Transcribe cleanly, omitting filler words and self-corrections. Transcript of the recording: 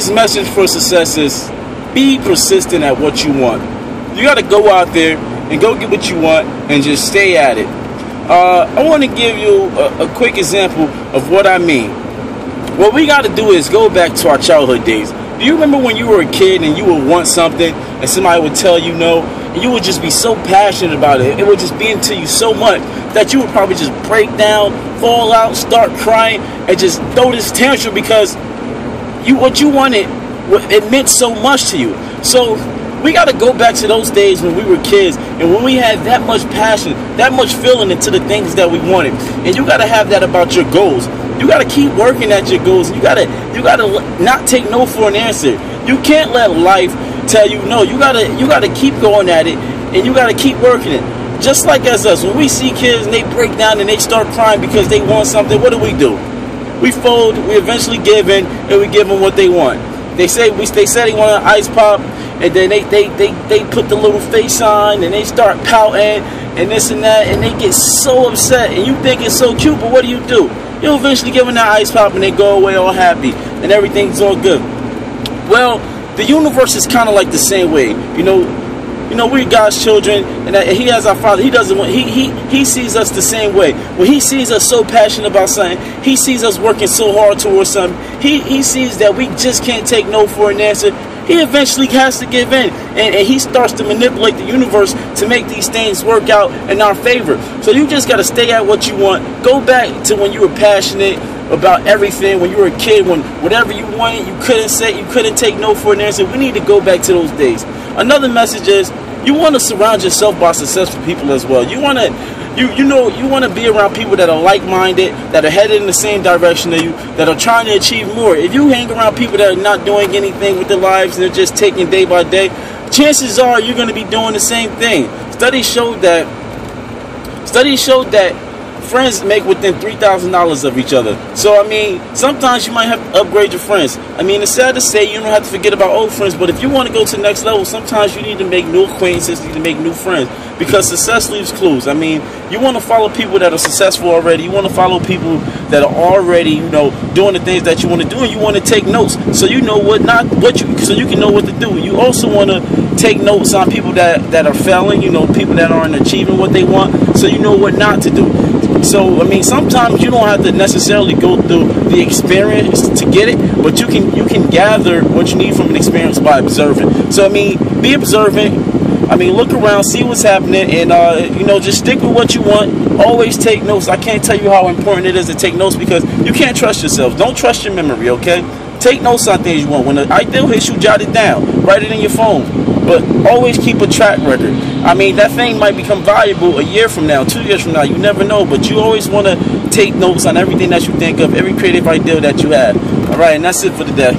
week's message for success is be persistent at what you want. You got to go out there and go get what you want and just stay at it. I want to give you a quick example of what I mean. What we got to do is go back to our childhood days. Do you remember when you were a kid and you would want something and somebody would tell you no, and you would just be so passionate about it? It would just be into you so much that you would probably just break down, fall out, start crying, and just throw this tantrum because what you wanted, it meant so much to you. So we got to go back to those days when we were kids and when we had that much passion, that much feeling into the things that we wanted. And you got to have that about your goals. You got to keep working at your goals. You got to not take no for an answer. You can't let life tell you no. You got to keep going at it, and you got to keep working it. Just like as us, when we see kids and they break down and they start crying because they want something, what do? We fold, we eventually give in, and we give them what they want. They say they want an ice pop, and then they put the little face on, and they start pouting, and this and that, and they get so upset, and you think it's so cute, but what do? You'll eventually give them that ice pop, and they go away all happy, and everything's all good. Well, the universe is kind of like the same way. You know, we're God's children, and He has our Father. He sees us the same way. When He sees us so passionate about something, He sees us working so hard towards something. He sees that we just can't take no for an answer. He eventually has to give in, and He starts to manipulate the universe to make these things work out in our favor. So you just got to stay at what you want. Go back to when you were passionate about everything, when you were a kid, when whatever you wanted, you couldn't take no for an answer. We need to go back to those days. Another message is you want to surround yourself by successful people as well. You want to be around people that are like-minded, that are headed in the same direction as you, that are trying to achieve more. If you hang around people that are not doing anything with their lives and they're just taking day by day, chances are you're going to be doing the same thing. Studies showed that friends make within $3,000 of each other. So, I mean, sometimes you might have to upgrade your friends. I mean, it's sad to say you don't have to forget about old friends, but if you want to go to the next level, sometimes you need to make new acquaintances, you need to make new friends, because success leaves clues. I mean, you want to follow people that are successful already. You want to follow people that are already, doing the things that you want to do, and you want to take notes so you know so you can know what to do. You also want to take notes on people that are failing, people that aren't achieving what they want, so you know what not to do. So, I mean, sometimes you don't have to necessarily go through the experience to get it, but you can gather what you need from an experience by observing. So, I mean, be observant. I mean, look around, see what's happening, and, just stick with what you want. Always take notes. I can't tell you how important it is to take notes because you can't trust yourself. Don't trust your memory, okay? Take notes on things you want. When the idea hits you, jot it down. Write it in your phone. But always keep a track record. I mean, that thing might become valuable a year from now, 2 years from now. You never know. But you always want to take notes on everything that you think of, every creative idea that you have. All right, and that's it for today.